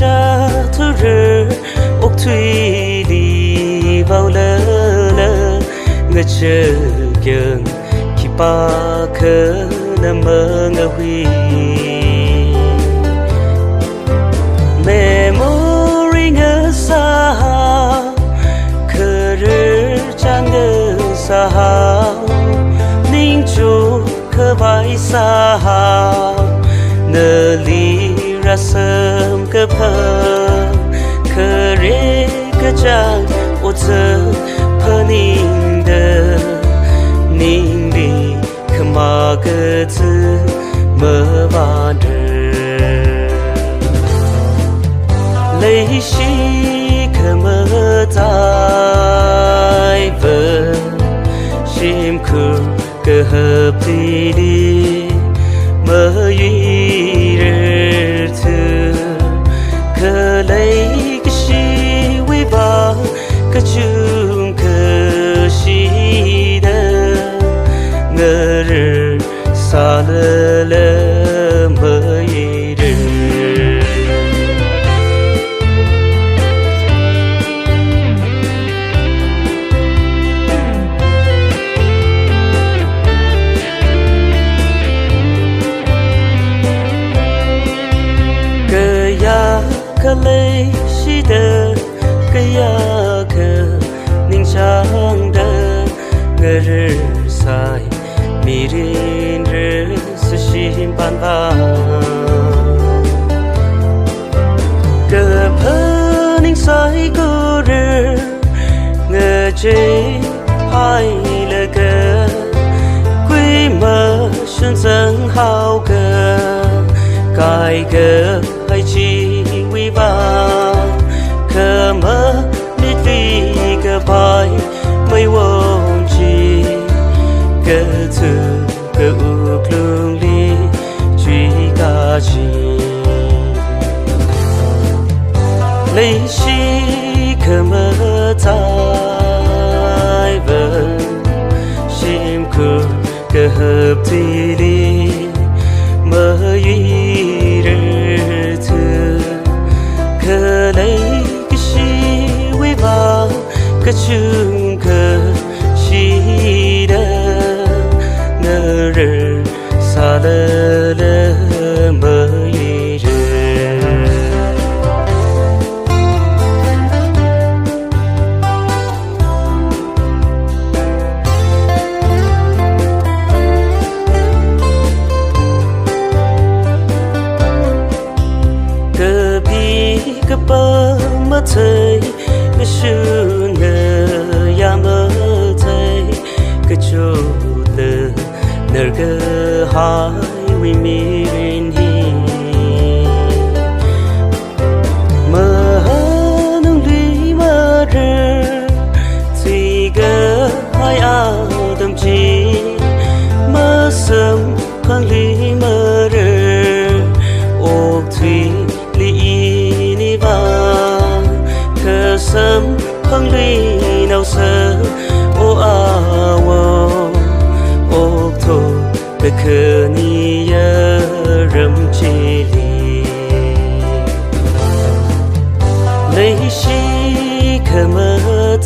cha thu rơ ốc thủy đi vào lơ lơ ngơ chờ gần khi ba khờ nằm mơ ngơ huy memory ngơ xa khờ rơ cha ngơ xa ninh chu khờ vai xa nơ li ra sớm cơ phơ khờ rê cơ chang ô chơ phơ ninh đơ ninh đi khờ mà cơ chư mơ và đơ lấy shi khờ mơ tai vơ shim khờ cơ hợp đi đi mơ duy rơ thư khờ lấy cái shi quy ba cái chung khờ shi đơ ngơ rơ xa lơ lơ mơ duy rơ khờ lấy shi đơ cái ya khờ ninh trang đơ ngơ rơ sai mi rin rơ su shim ban ba cơ phơ ninh sai cô rơ ngơ chế hai lơ cơ quy mơ xuân dâng hao cơ cài cơ hay chi quy ba khờ mơ nít vi cơ bài mây vốn chi cơ thư cơ u klung li truy ca chi lấy chi khờ mơ tai vơ shim khờ cơ hợp thì đi mơ duy rơ thư khờ lấy cái shi quy ba cái chung khờ shi đơ ngơ rơ xa lơ lơ mơ duy rơ cơ bơ mơ thấy cái sự ngờ ya mơ thấy cái chỗ lơ nở cơ hai we meet in here mơ nung lý mơ rơ thì cơ hai áo tâm trí mơ sớm khang lý mơ rơ ốc thủy lý khờ sớm khăng ly nào sơ ô a wo ô thô cơ khờ ni yơ râm chi li lấy shi khờ mơ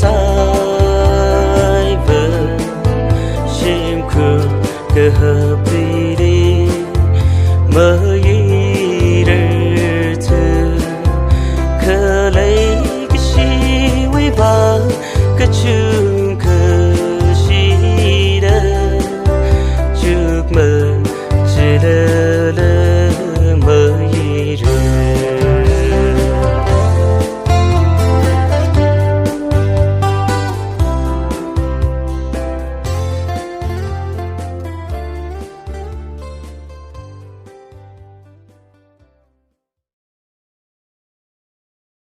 tai vơ shim khờ cơ hợp đi đi mơ